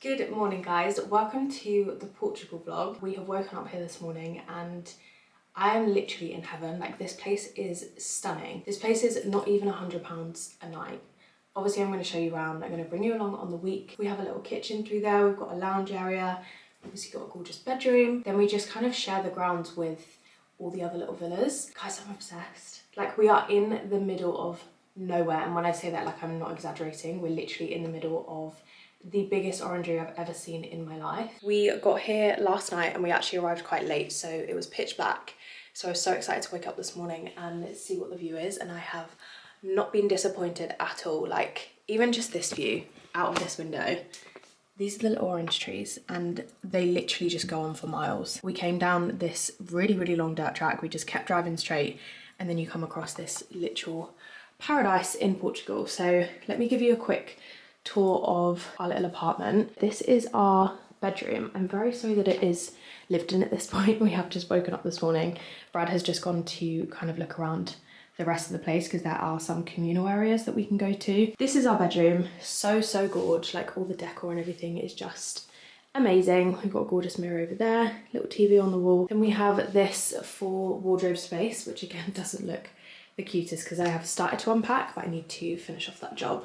Good morning guys, welcome to the Portugal vlog. We have woken up here this morning and I am literally in heaven. Like, this place is stunning. This place is not even £100 a night. Obviously I'm going to show you around, I'm going to bring you along on the week. We have a little kitchen through there, we've got a lounge area, obviously got a gorgeous bedroom. Then we just kind of share the grounds with all the other little villas. Guys, I'm obsessed. Like, we are in the middle of nowhere, and when I say that, like, I'm not exaggerating, we're literally in the middle of the biggest orangery I've ever seen in my life. We got here last night and we actually arrived quite late, so it was pitch black. So I was so excited to wake up this morning and see what the view is, and I have not been disappointed at all. Like, even just this view out of this window, these are the little orange trees and they literally just go on for miles. We came down this really long dirt track, we just kept driving straight, and then you come across this literal paradise in Portugal. So let me give you a quick tour of our little apartment. This is our bedroom. I'm very sorry that it is lived in at this point. We have just woken up this morning. Brad has just gone to kind of look around the rest of the place because there are some communal areas that we can go to. This is our bedroom. So gorgeous. Like, all the decor and everything is just amazing. We've got a gorgeous mirror over there, little TV on the wall. Then we have this for wardrobe space, which again doesn't look the cutest because I have started to unpack, but I need to finish off that job.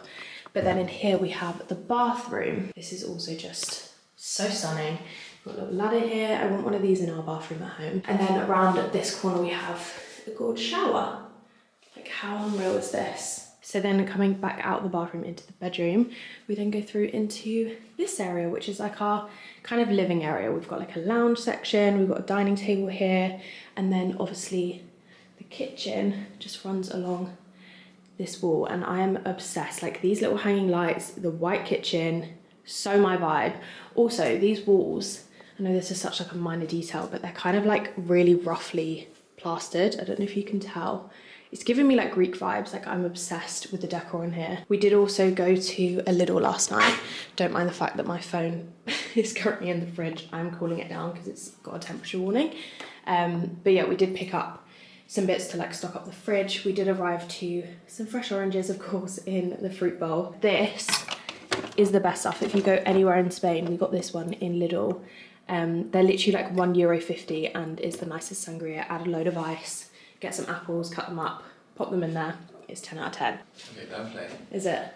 But then in here we have the bathroom. This is also just so stunning. We've got a little ladder here. I want one of these in our bathroom at home. And then around this corner we have a gorgeous shower. Like, how unreal is this? So then coming back out the bathroom into the bedroom, we then go through into this area, which is like our kind of living area. We've got like a lounge section, we've got a dining table here, and then obviously the kitchen just runs along this wall, and I am obsessed. Like, these little hanging lights, the white kitchen, so my vibe. Also, these walls, I know this is such like a minor detail, but they're kind of like really roughly plastered. I don't know if you can tell. It's giving me like Greek vibes. Like, I'm obsessed with the decor in here. We did also go to a Lidl last night. Don't mind the fact that my phone is currently in the fridge. I'm cooling it down because it's got a temperature warning. But yeah, we did pick up some bits to like stock up the fridge. We did arrive to some fresh oranges, of course, in the fruit bowl. This is the best stuff. If you go anywhere in Spain, we got this one in Lidl. They're literally like €1.50 and is the nicest sangria. Add a load of ice, get some apples, cut them up, pop them in there. It's 10 out of 10. Okay, lovely. Is it?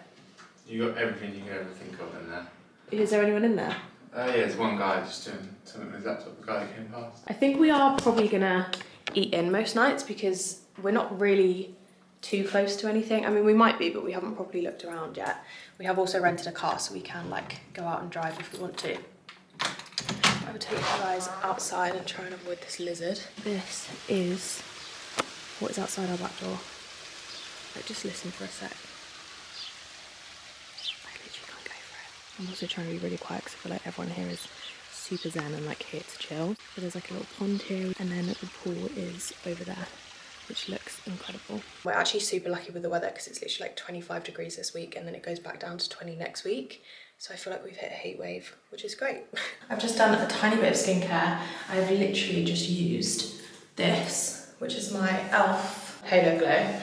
You got everything you could ever think of in there. Is there anyone in there? Yeah, there's one guy just doing something with his laptop, the guy that came past. I think we are probably gonna eat in most nights because we're not really too close to anything. I mean, we might be, but we haven't properly looked around yet. We have also rented a car, so we can like go out and drive if we want to. I would take you guys outside and try and avoid this lizard. This is what is outside our back door. Like, just listen for a sec. I literally can't go for it. I'm also trying to be really quiet because I feel like everyone here is super zen and like here to chill. So there's like a little pond here, and then the pool is over there, which looks incredible. We're actually super lucky with the weather because it's literally like 25 degrees this week, and then it goes back down to 20 next week. So I feel like we've hit a heat wave, which is great. I've just done a tiny bit of skincare. I've literally just used this, which is my e.l.f. Halo Glow,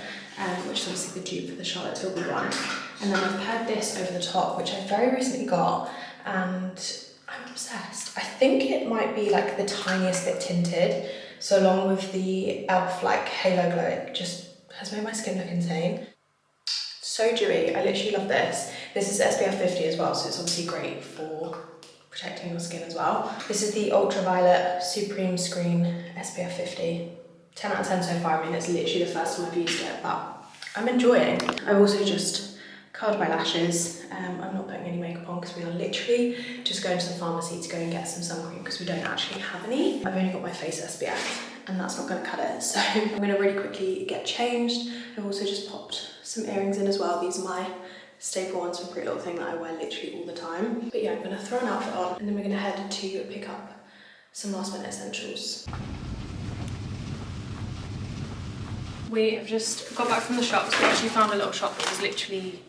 which is obviously the dupe for the Charlotte Tilbury one. And then I've paired this over the top, which I very recently got, and I'm obsessed. I think it might be like the tiniest bit tinted. So along with the e.l.f. like Halo Glow, it just has made my skin look insane. So dewy, I literally love this. This is SPF 50 as well, so it's obviously great for protecting your skin as well. This is the Ultraviolet Supreme Screen SPF 50. 10 out of 10 so far. I mean, it's literally the first time I've used it, but I'm enjoying. I've also just curled my lashes. I'm not putting any makeup on because we are literally just going to the pharmacy to go and get some sun cream because we don't actually have any. I've only got my face SPF and that's not going to cut it. So I'm going to really quickly get changed. I've also just popped some earrings in as well. These are my staple ones from Pretty Little Thing that I wear literally all the time. But yeah, I'm going to throw an outfit on and then we're going to head to pick up some last minute essentials. We have just got back from the shops. We actually found a little shop that was literally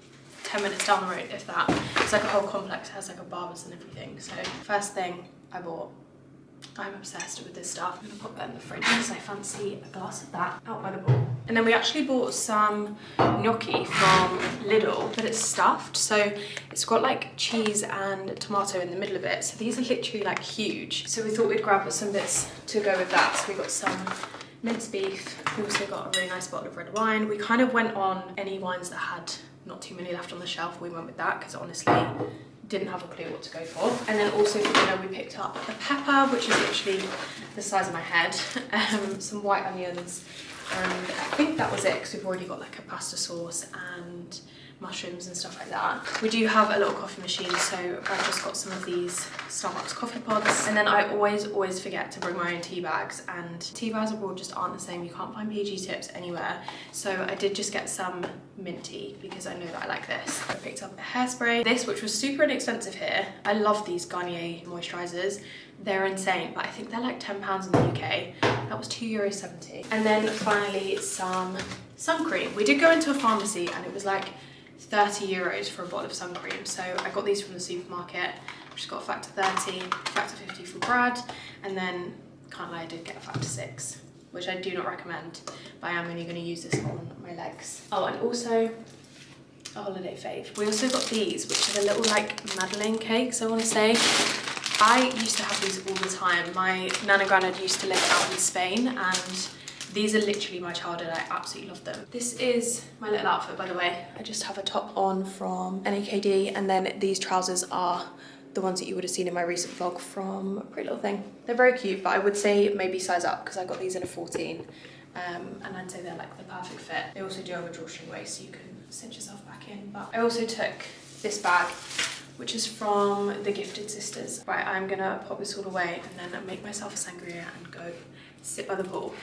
10 minutes down the road, if that. It's like a whole complex, it has like a barbers and everything. So first thing I bought I'm obsessed with this stuff. I'm gonna pop that in the fridge because I fancy a glass of that out by the pool. And then we actually bought some gnocchi from Lidl, but it's stuffed. So it's got like cheese and tomato in the middle of it. So these are literally like huge. So we thought we'd grab some bits to go with that. So we got some minced beef. We also got a really nice bottle of red wine. We kind of went on any wines that had not too many left on the shelf. We went with that because honestly, didn't have a clue what to go for. And then also for dinner we picked up a pepper, which is literally the size of my head, some white onions, and I think that was it because we've already got like a pasta sauce and mushrooms and stuff like that. We do have a little coffee machine, so I've just got some of these Starbucks coffee pods. And then I always forget to bring my own tea bags, and tea bags abroad just aren't the same. You can't find PG tips anywhere. So I did just get some mint tea because I know that I like this. I picked up a hairspray, this which was super inexpensive here. I love these Garnier moisturizers. They're insane, but I think they're like £10 in the UK. That was €2.70. And then finally some sun cream. We did go into a pharmacy and it was like €30 for a bottle of sun cream. So I got these from the supermarket. Just got a factor 30, factor 50 for Brad, and then can't lie, I did get a factor 6, which I do not recommend, but I am only going to use this on my legs. Oh, and also a holiday fave. We also got these, which are the little like Madeleine cakes, I want to say. I used to have these all the time. My nan and granddad used to live out in Spain, and these are literally my childhood. I absolutely love them. This is my little outfit, by the way. I just have a top on from NAKD, and then these trousers are the ones that you would have seen in my recent vlog from Pretty Little Thing. They're very cute, but I would say maybe size up because I got these in a 14. And I'd say they're like the perfect fit. They also do have a drawstring waist, so you can cinch yourself back in. But I also took this bag, which is from the Gifted Sisters. Right, I'm gonna pop this all away and then make myself a sangria and go sit by the pool.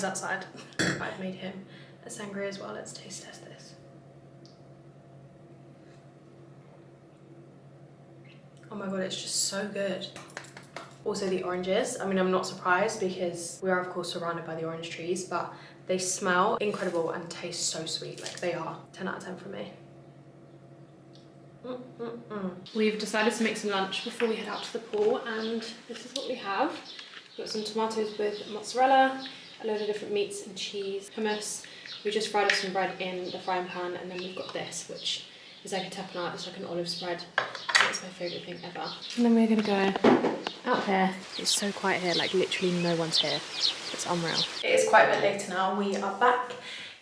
Outside. I've made him a sangria as well. Let's taste test this. Oh my god, it's just so good. Also the oranges, I mean, I'm not surprised because we are of course surrounded by the orange trees, but they smell incredible and taste so sweet. Like they are 10 out of 10 for me. We've decided to make some lunch before we head out to the pool, and this is what we have. We've got some tomatoes with mozzarella, a load of different meats and cheese, hummus. We just fried up some bread in the frying pan, and then we've got this, which is like a tapenade. It's like an olive spread. It's my favourite thing ever. And then we're gonna go out here. It's so quiet here, like literally no one's here. It's unreal. It is quite a bit later now. We are back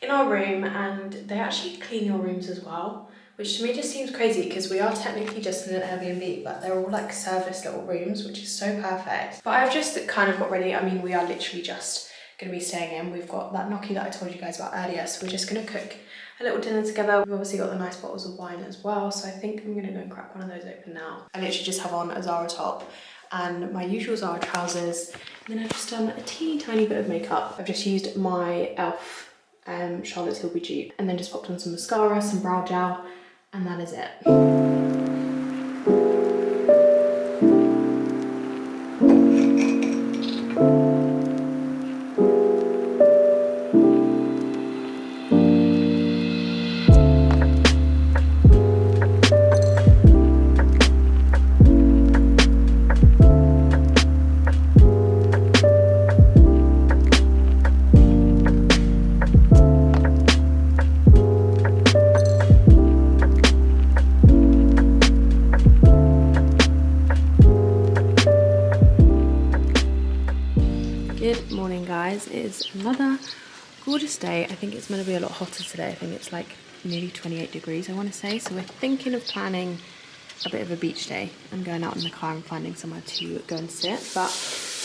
in our room, and they actually clean your rooms as well, which to me just seems crazy because we are technically just in an Airbnb, but they're all like service little rooms, which is so perfect. But I've just kind of got ready. I mean, we are literally just going to be staying in. We've got that gnocchi that I told you guys about earlier, so we're just going to cook a little dinner together. We've obviously got the nice bottles of wine as well, so I think I'm going to go and crack one of those open now. I literally just have on a Zara top and my usual Zara trousers, and then I've just done a teeny tiny bit of makeup. I've just used my e.l.f. Charlotte's Tilbury dupe, and then just popped on some mascara, some brow gel, and that is it. Good morning, guys. It is another gorgeous day. I think it's going to be a lot hotter today. I think it's like nearly 28 degrees, I want to say. So we're thinking of planning a bit of a beach day and going out in the car and finding somewhere to go and sit. But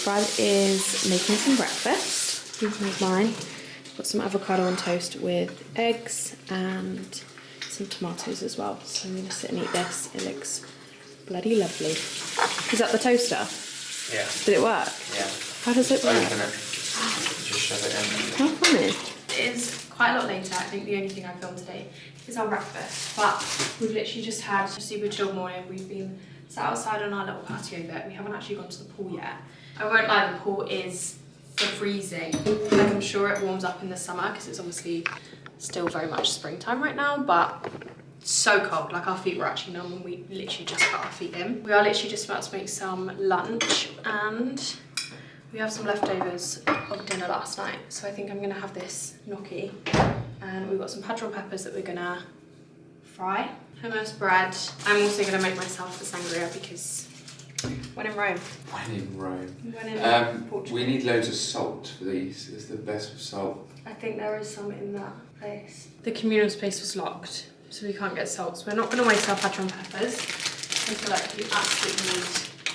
Brad is making some breakfast. Here's mine. Got some avocado on toast with eggs and some tomatoes as well. So I'm going to sit and eat this. It looks bloody lovely. Is that the toaster? Yeah. Did it work? Yeah. How does it work? Open it. Just shove it in. How funny. It is quite a lot later. I think the only thing I filmed today is our breakfast. But we've literally just had a super chill morning. We've been sat outside on our little patio bit. We haven't actually gone to the pool yet. I won't lie, the pool is freezing. Like, I'm sure it warms up in the summer because it's obviously still very much springtime right now, but so cold. Like, our feet were actually numb and we literally just got our feet in. We are literally just about to make some lunch and we have some leftovers of dinner last night. So I think I'm gonna have this gnocchi and we've got some padron peppers that we're gonna fry. Hummus, bread. I'm also gonna make myself a sangria because when in Rome. When in Rome. When in Portugal. We need loads of salt for these. It's the best with salt. I think there is some in that place. The communal space was locked, so we can't get salt. So we're not gonna waste our padron peppers. I feel like you absolutely need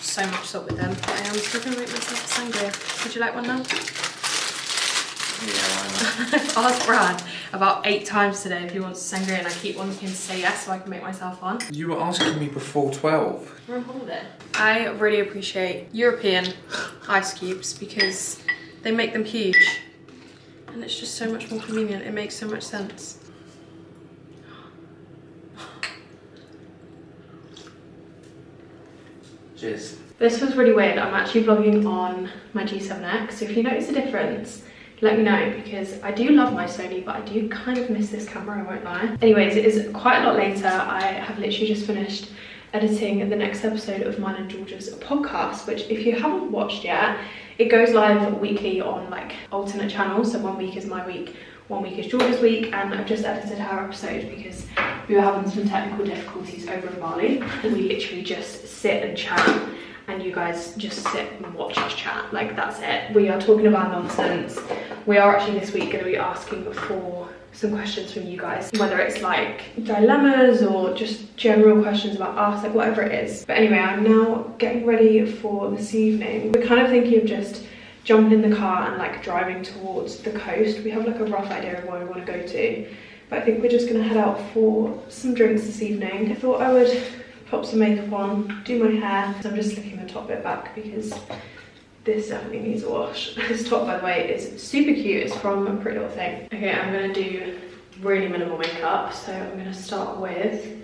so much salt with them. But I am still gonna make myself a sangria. Would you like one now? Yeah, why not? I've asked Brad about 8 times today if he wants a sangria and I keep wanting him to say yes so I can make myself one. You were asking me before 12. We're on holiday. I really appreciate European ice cubes because they make them huge and it's just so much more convenient. It makes so much sense. Cheers. This was really weird. I'm actually vlogging on my G7X, so if you notice a difference, let me know because I do love my Sony, but I do kind of miss this camera, I won't lie. Anyways, it is quite a lot later. I have literally just finished editing the next episode of mine and George's podcast, which if you haven't watched yet, it goes live weekly on like alternate channels. So one week is my week, one week is George's week, and I've just edited her episode because we were having some technical difficulties over in Bali. And we literally just sit and chat and you guys just sit and watch us chat. Like, that's it. We are talking about nonsense. We are actually this week going to be asking for some questions from you guys, whether it's like dilemmas or just general questions about us, like whatever it is. But anyway, I'm now getting ready for this evening. We're kind of thinking of just jumping in the car and like driving towards the coast. We have like a rough idea of where we want to go to, but I think we're just going to head out for some drinks this evening. I thought I would pop some makeup on, do my hair. So I'm just slicking the top bit back because this definitely needs a wash. This top, by the way, is super cute. It's from Pretty Little Thing. Okay, I'm gonna do really minimal makeup. So I'm gonna start with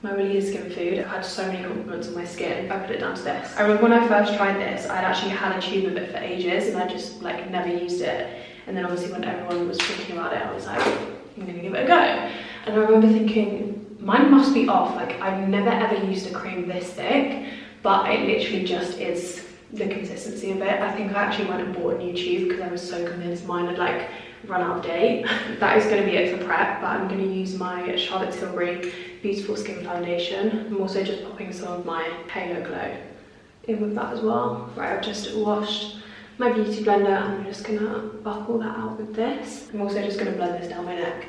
my Really Skin Food. I've had so many compliments on my skin. I put it down to this. I remember when I first tried this, I'd actually had a tube of it for ages and I just like never used it. And then obviously when everyone was talking about it, I was like, I'm gonna give it a go. And I remember thinking, mine must be off. Like, I've never ever used a cream this thick, but it literally just is the consistency of it. I think I actually went and bought a new tube because I was so convinced mine had like run out of date. That is going to be it for prep, but I'm going to use my Charlotte Tilbury Beautiful Skin Foundation. I'm also just popping some of my Halo Glow in with that as well. Right, I've just washed my beauty blender and I'm just going to buckle that out with this. I'm also just going to blend this down my neck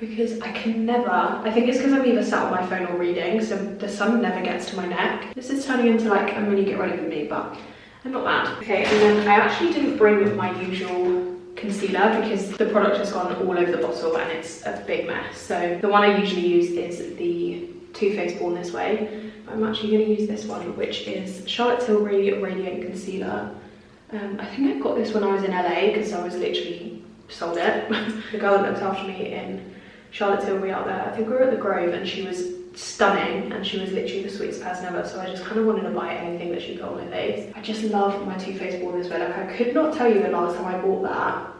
because I can never, I think it's because I'm either sat on my phone or reading, so the sun never gets to my neck. This is turning into like a mini get ready with me, but I'm not mad. Okay, and then I actually didn't bring my usual concealer because the product has gone all over the bottle and it's a big mess. So the one I usually use is the Too Faced Born This Way. I'm actually going to use this one, which is Charlotte Tilbury Radiant Concealer. I think I got this when I was in LA because I was literally sold it. The girl that looked after me in Charlotte Tilbury out there, I think we were at the Grove, and she was stunning and she was literally the sweetest person ever, so I just kind of wanted to buy anything that she put on my face. I just love my Too Faced Born This Way. Like, I could not tell you the last time I bought that.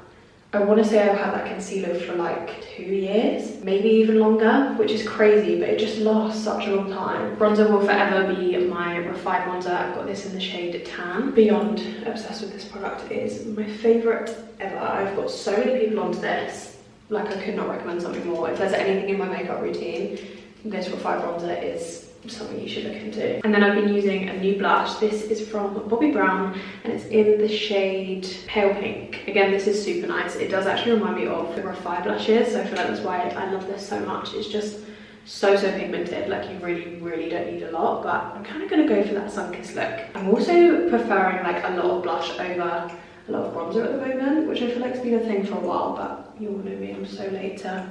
I want to say I've had that concealer for like 2 years, maybe even longer, which is crazy, but it just lasts such a long time. Bronzer will forever be my refined bronzer. I've got this in the shade Tan. Beyond obsessed with this product. It is my favourite ever. I've got so many people onto this. Like, I could not recommend something more. If there's anything in my makeup routine, this refined bronzer is something you should look into. And then I've been using a new blush. This is from Bobbi Brown and it's in the shade Pale Pink. Again, this is super nice. It does actually remind me of the Refi blushes, so I feel like that's why I love this so much. It's just so pigmented. Like, you really don't need a lot, but I'm kind of going to go for that sun-kissed look. I'm also preferring like a lot of blush over a lot of bronzer at the moment, which I feel like has been a thing for a while, but you all know me, I'm so late to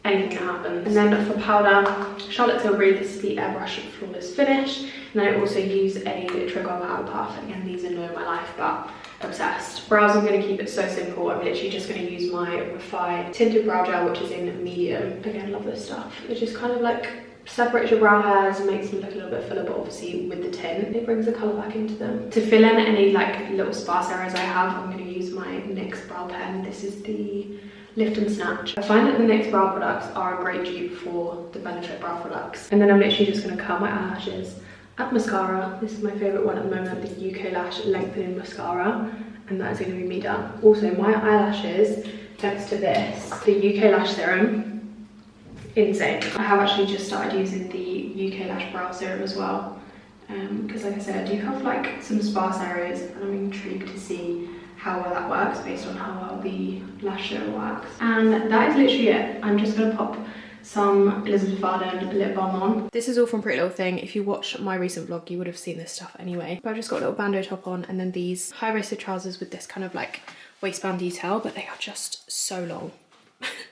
anything can happen. And then for powder, Charlotte Tilbury, this is the Airbrush Flawless Finish. And then I also use a Treacle Powder Puff. Again, these are new in my life, but obsessed. Brows, I'm going to keep it so simple. I'm literally just going to use my Refi Tinted Brow Gel, which is in medium. Again, love this stuff. It just kind of like separates your brow hairs and makes them look a little bit fuller, but obviously with the tint, it brings the colour back into them. To fill in any like little sparse areas I have, I'm going to use my NYX Brow Pen. This is the Lift and Snatch. I find that the NYX brow products are a great dupe for the Benefit brow products. And then I'm literally just going to curl my eyelashes. Add mascara. This is my favourite one at the moment, the UK Lash Lengthening Mascara. And that is going to be me done. Also, my eyelashes, thanks to this, the UK Lash Serum, insane. I have actually just started using the UK Lash Brow Serum as well. Because like I said, I do have like some sparse areas and I'm intrigued to see how well that works based on how well the lash serum works. And that is literally it. I'm just gonna pop some Elizabeth Arden lip balm on. This is all from Pretty Little Thing. If you watch my recent vlog, you would have seen this stuff anyway. But I've just got a little bandeau top on and then these high-waisted trousers with this kind of like waistband detail, but they are just so long.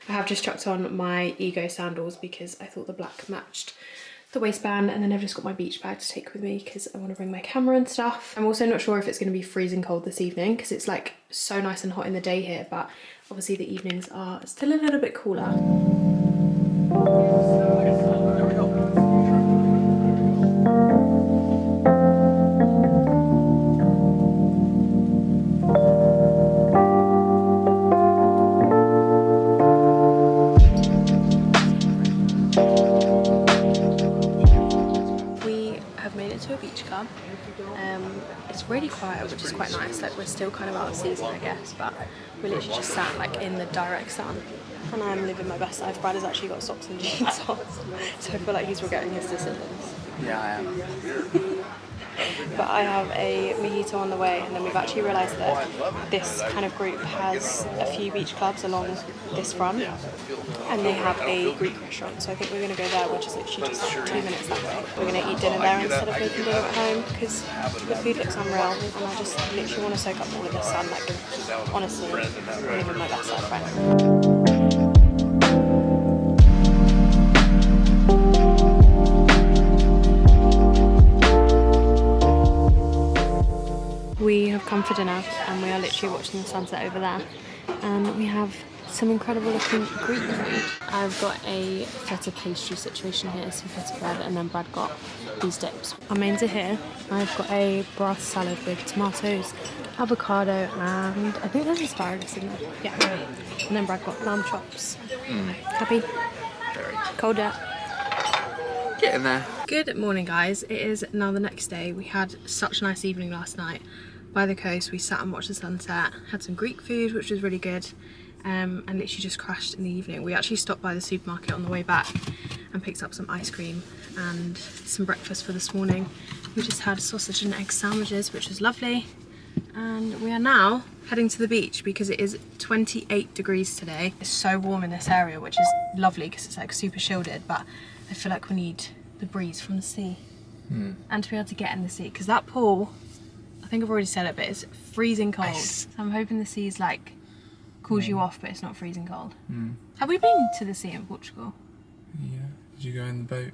I have just chucked on my Ego sandals because I thought the black matched the waistband, and then I've just got my beach bag to take with me because I want to bring my camera and stuff. I'm also not sure if it's going to be freezing cold this evening because it's like so nice and hot in the day here, but obviously the evenings are still a little bit cooler. To a beach club. It's really quiet, which is quite nice. Like we're still kind of out of season, I guess, but we literally just sat like in the direct sun and I'm living my best life. Brad has actually got socks and jeans on, so I feel like he's regretting his decisions. Yeah, I am. But I have a mojito on the way, and then we've actually realised that this kind of group has a few beach clubs along this front, and they have a Greek restaurant, so I think we're going to go there, which is literally just like 2 minutes that way. We're going to eat dinner there instead of making dinner at home, because the food looks unreal, and I just literally want to soak up all of the sun. Like, honestly, I'm living my best life right now. We have come for dinner and we are literally watching the sunset over there, and we have some incredible looking Greek food. I've got a feta pastry situation here, some feta bread, and then Brad got these dips. Our mains are here. I've got a broth salad with tomatoes, avocado, and I think there's asparagus in there. Yeah. And then Brad got lamb chops. Happy? Very. Cold yet? Get in there. Good morning, guys. It is now the next day. We had such a nice evening last night by the coast. We sat and watched the sunset, had some Greek food, which was really good, and literally just crashed in the evening. We actually stopped by the supermarket on the way back and picked up some ice cream and some breakfast for this morning. We just had sausage and egg sandwiches, which was lovely, and we are now heading to the beach because it is 28 degrees today. It's so warm in this area, which is lovely because it's like super shielded, but I feel like we need the breeze from the sea and to be able to get in the sea, because that pool, I think I've already said it, but it's freezing cold. So I'm hoping the sea's like cools you off, but it's not freezing cold. Have we been to the sea in Portugal? Yeah. Did you go in the boat?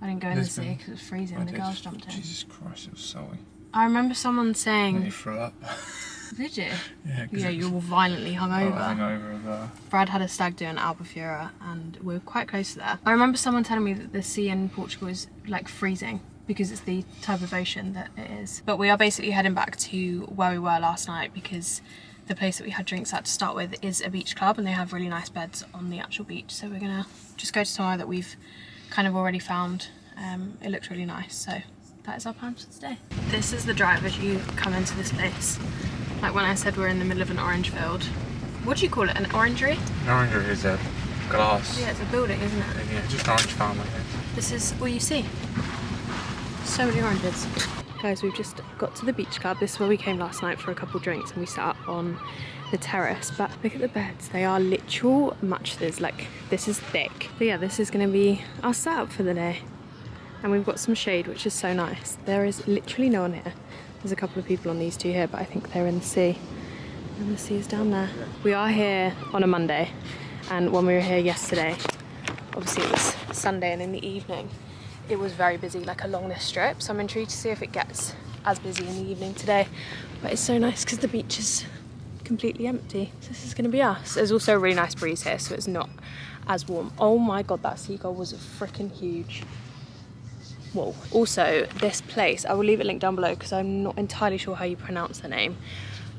I didn't go in the sea because it was freezing and the girls jumped in. Jesus Christ, it was salty. I remember someone saying... You threw up. Did you? Yeah, you were violently hungover. Hungover. Brad had a stag do in Albufeira and we were quite close to there. I remember someone telling me that the sea in Portugal is like freezing because it's the type of ocean that it is. But we are basically heading back to where we were last night because the place that we had drinks at to start with is a beach club and they have really nice beds on the actual beach. So we're gonna just go to somewhere that we've kind of already found. It looks really nice, so that is our plan for today. This is the drive as you come into this place. Like when I said we're in the middle of an orange field. What do you call it, an orangery? An orangery is a glass. Yeah, it's a building, isn't it? Yeah, just an orange farm, I guess. This is all you see. So many oranges. Guys, we've just got to the beach club. This is where we came last night for a couple drinks and we sat up on the terrace. But look at the beds. They are literal mattresses. Like, this is thick. But yeah, this is gonna be our setup for the day. And we've got some shade, which is so nice. There is literally no one here. There's a couple of people on these two here, but I think they're in the sea. And the sea is down there. We are here on a Monday. And when we were here yesterday, obviously it was Sunday, and in the evening it was very busy, like along this strip. So I'm intrigued to see if it gets as busy in the evening today. But it's so nice because the beach is completely empty. So this is going to be us. There's also a really nice breeze here, so it's not as warm. Oh my god, that seagull was freaking huge. Whoa. Also, this place, I will leave it linked down below because I'm not entirely sure how you pronounce the name,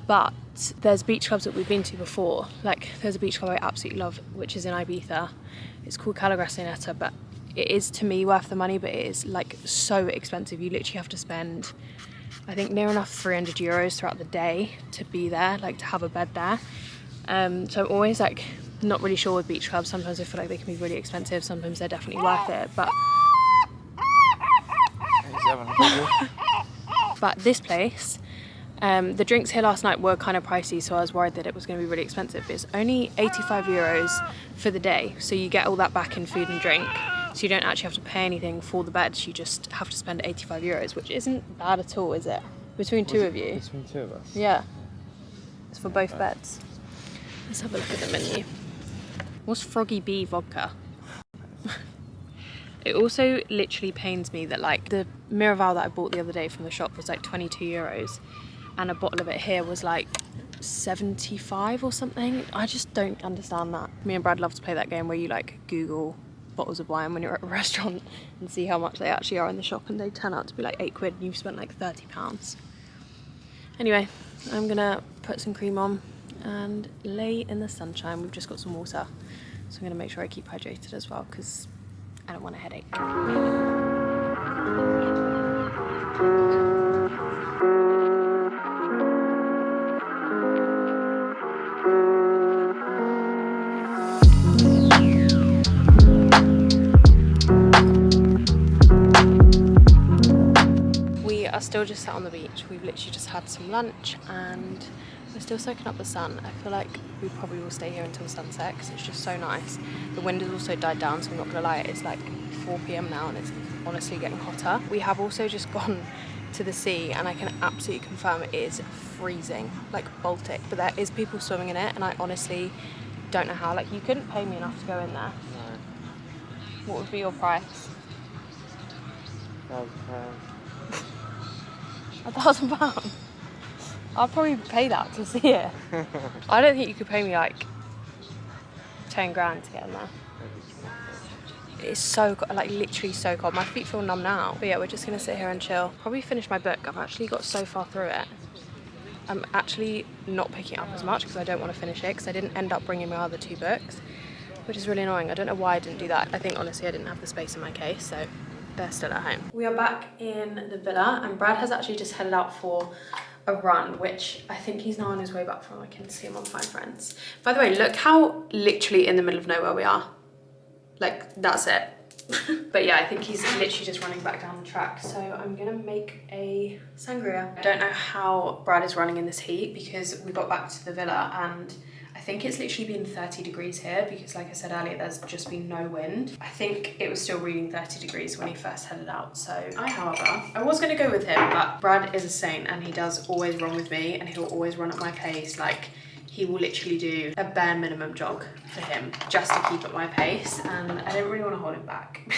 but there's beach clubs that we've been to before. Like, there's a beach club I absolutely love, which is in Ibiza. It's called Calagracineta, but it is, to me, worth the money, but it is like so expensive. You literally have to spend, I think, near enough 300 euros throughout the day to be there, like to have a bed there. So I'm always like not really sure with beach clubs. Sometimes I feel like they can be really expensive, sometimes they're definitely worth it, but this place, the drinks here last night were kind of pricey, so I was worried that it was going to be really expensive. But it's only 85 euros for the day, so you get all that back in food and drink, so you don't actually have to pay anything for the beds. You just have to spend 85 euros, which isn't bad at all, is it? Between two of you? Between two of us? Yeah. It's for both beds. Let's have a look at the menu. What's Froggy Bee vodka? It also literally pains me that like the Miraval that I bought the other day from the shop was like 22 euros and a bottle of it here was like 75 or something. I just don't understand that. Me and Brad love to play that game where you like Google bottles of wine when you're at a restaurant and see how much they actually are in the shop, and they turn out to be like £8 and you've spent like £30. Anyway, I'm gonna put some cream on and lay in the sunshine. We've just got some water, so I'm gonna make sure I keep hydrated as well because I don't want a headache. We are still just sat on the beach. We've literally just had some lunch and we're still soaking up the sun. I feel like we probably will stay here until sunset because it's just so nice. The wind has also died down, so I'm not gonna lie, it's like 4 p.m. now and it's honestly getting hotter. We have also just gone to the sea and I can absolutely confirm it is freezing, like Baltic, but there is people swimming in it and I honestly don't know how. Like, you couldn't pay me enough to go in there. No. What would be your price? £1,000? I'd probably pay that to see it. I don't think you could pay me like 10 grand to get in there. It's so, like literally so cold. My feet feel numb now. But yeah, we're just gonna sit here and chill. Probably finish my book. I've actually got so far through it. I'm actually not picking it up as much because I don't want to finish it because I didn't end up bringing my other 2 books, which is really annoying. I don't know why I didn't do that. I think honestly I didn't have the space in my case, so they're still at home. We are back in the villa and Brad has actually just headed out for a run, which I think he's now on his way back from. I can see him on Find Friends. By the way, look how literally in the middle of nowhere we are. Like, that's it. But yeah, I think he's literally just running back down the track. So I'm gonna make a sangria. I don't know how Brad is running in this heat because we got back to the villa and I think it's literally been 30 degrees here because like I said earlier, there's just been no wind. I think it was still reading 30 degrees when he first headed out. So however, I was gonna go with him, but Brad is a saint and he does always run with me and he'll always run at my pace. Like, he will literally do a bare minimum jog for him just to keep at my pace, and I don't really want to hold him back.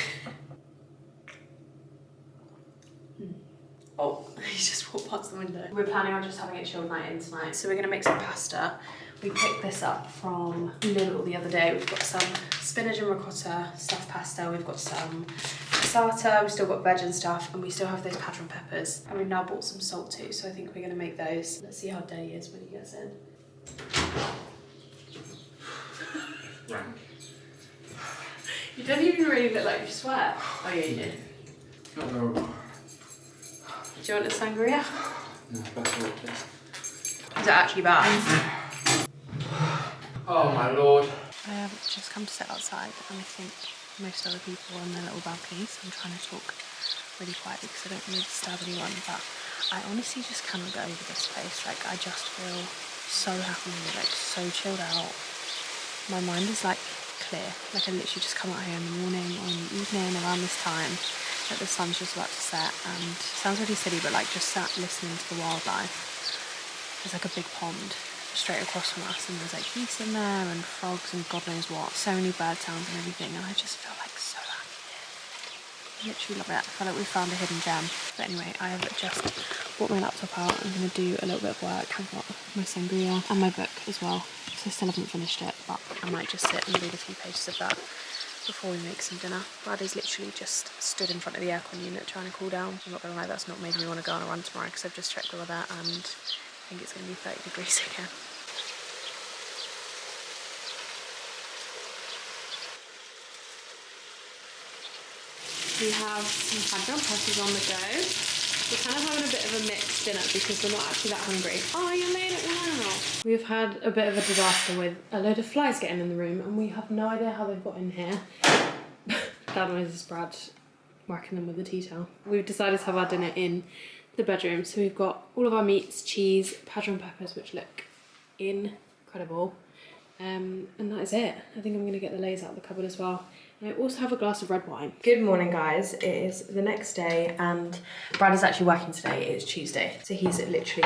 Oh, he just walked past the window. We're planning on just having a chilled night in tonight, so we're gonna make some pasta. We picked this up from Lidl the other day. We've got some spinach and ricotta stuffed pasta. We've got some passata. We've still got veg and stuff, and we still have those patron peppers. And we've now bought some salt too, so I think we're gonna make those. Let's see how day he is when he gets in. Rank. You don't even really look like you sweat. Oh yeah, you do. No. Do you want a sangria? No, that's all it is. Is it actually bad? Oh my lord. I have just come to sit outside and I think most other people are on their little balconies. I'm trying to talk really quietly because I don't want to disturb anyone, but I honestly just cannot get over this place. Like, I just feel so happy, like so chilled out. My mind is like clear. Like, I literally just come out here in the morning or in the evening around this time, like the sun's just about to set, and it sounds really silly, but like just sat listening to the wildlife. There's like a big pond straight across from us, and there's like geese in there and frogs and God knows what. So many bird sounds and everything, and I just feel like so happy here. Literally love it. I feel like we found a hidden gem. But anyway, I have just brought my laptop out. I'm going to do a little bit of work. I've got my sangria and my book as well, so I still haven't finished it, but I might just sit and read a few pages of that before we make some dinner. Brad is literally just stood in front of the aircon unit trying to cool down. I'm not gonna lie, that's not made me want to go on a run tomorrow because I've just checked the weather and I think it's going to be 30 degrees again. We have some hadron peppers on the go. We're kind of having a bit of a mixed dinner because we're not actually that hungry. Oh, you made it now. We've had a bit of a disaster with a load of flies getting in the room and we have no idea how they've got in here. That noise is Brad whacking them with a tea towel. We've decided to have our dinner in the bedroom. So we've got all of our meats, cheese, hadron peppers, which look incredible. And that is it. I think I'm going to get the Lays out of the cupboard as well. And I also have a glass of red wine. Good morning, guys. It is the next day and Brad is actually working today. It's Tuesday. So he's literally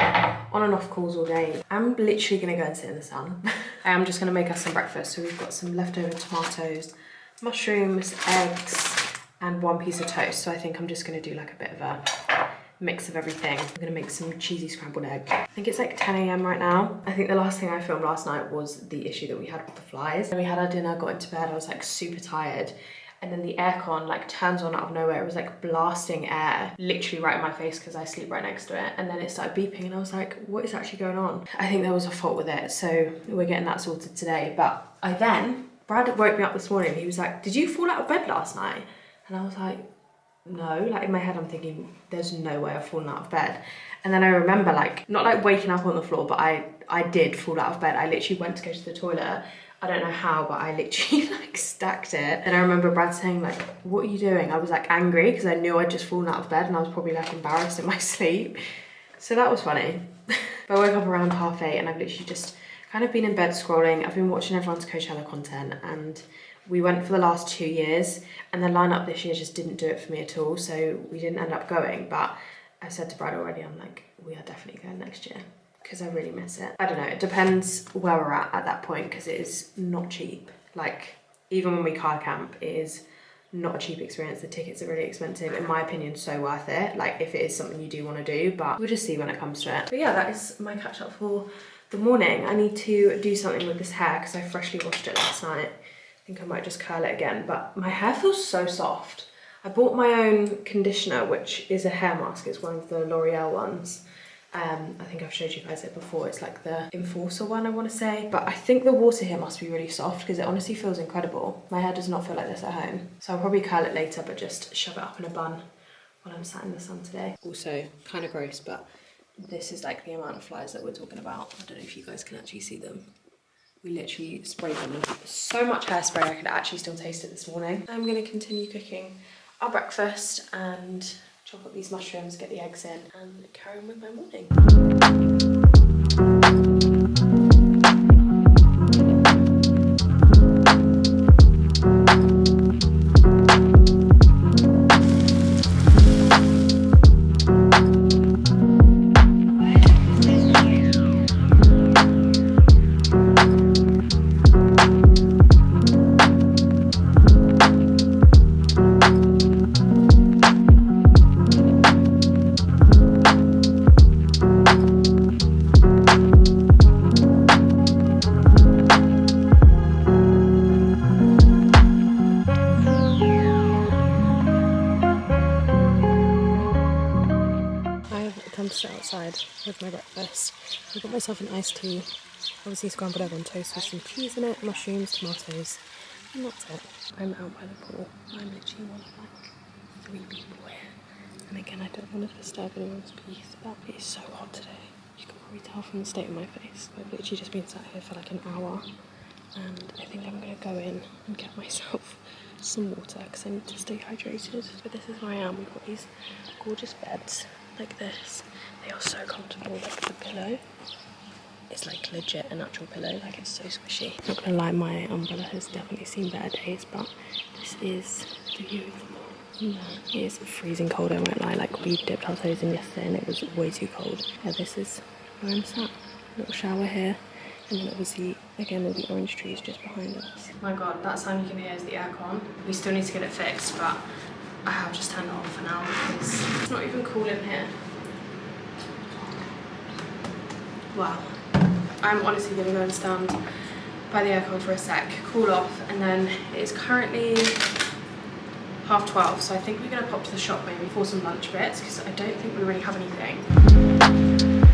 on and off calls all day. I'm literally going to go and sit in the sun. I am just going to make us some breakfast. So we've got some leftover tomatoes, mushrooms, eggs, and one piece of toast. So I think I'm just going to do like a bit of a mix of everything. I'm gonna make some cheesy scrambled egg. I think it's like 10 AM right now. I think the last thing I filmed last night was the issue that we had with the flies. And we had our dinner, got into bed, I was like super tired. And then the aircon like turns on out of nowhere. It was like blasting air, literally right in my face because I sleep right next to it. And then it started beeping and I was like, what is actually going on? I think there was a fault with it. So we're getting that sorted today. But Brad woke me up this morning. He was like, did you fall out of bed last night? And I was like, no, like in my head I'm thinking there's no way I've fallen out of bed. And then I remember like not like waking up on the floor, but I did fall out of bed. I literally went to go to the toilet. I don't know how, but I literally like stacked it. And I remember Brad saying like, what are you doing? I was like angry because I knew I'd just fallen out of bed and I was probably like embarrassed in my sleep. So that was funny. But I woke up around 8:30 and I've literally just kind of been in bed scrolling. I've been watching everyone's Coachella content and we went for the last 2 years and the lineup this year just didn't do it for me at all. So we didn't end up going, but I said to Brad already, I'm like, we are definitely going next year because I really miss it. I don't know, it depends where we're at that point because it is not cheap. Like even when we car camp, it is not a cheap experience. The tickets are really expensive. In my opinion, so worth it. Like if it is something you do want to do, but we'll just see when it comes to it. But yeah, that is my catch up for the morning. I need to do something with this hair because I freshly washed it last night. I think I might just curl it again, but my hair feels so soft. I bought my own conditioner, which is a hair mask. It's one of the L'Oreal ones. I think I've showed you guys it before. It's like the Enforcer one, I want to say. But I think the water here must be really soft because it honestly feels incredible. My hair does not feel like this at home. So I'll probably curl it later, but just shove it up in a bun while I'm sat in the sun today. Also, kind of gross, but this is like the amount of flies that we're talking about. I don't know if you guys can actually see them. We literally sprayed them with so much hairspray I could actually still taste it this morning. I'm going to continue cooking our breakfast and chop up these mushrooms, get the eggs in and carry on with my morning. Come to sit outside with my breakfast. I got myself an iced tea, obviously scrambled egg on toast with some cheese in it, mushrooms, tomatoes, and that's it. I'm out by the pool. I'm literally one of like 3 people here. And again, I don't want to disturb anyone's peace, but it is so hot today. You can probably tell from the state of my face. I've literally just been sat here for like an hour. And I think I'm going to go in and get myself some water because I need to stay hydrated. But this is where I am. We've got these gorgeous beds like this. They are so comfortable. Like the pillow is like legit a natural pillow. Like it's so squishy. Not gonna lie, my umbrella has definitely seen better days, but this is the view of the pool. It is freezing cold, I won't lie. Like we dipped our toes in yesterday and it was way too cold. Yeah, this is where I'm sat. Little shower here. And then obviously, again, all the orange trees just behind us. My god, that sound you can hear is the aircon. We still need to get it fixed, but I have just turned it on for now because it's not even cool in here. Wow. I'm honestly gonna go and stand by the aircon for a sec, cool off, and then it is currently 12:30, so I think we're gonna pop to the shop maybe for some lunch bits because I don't think we really have anything.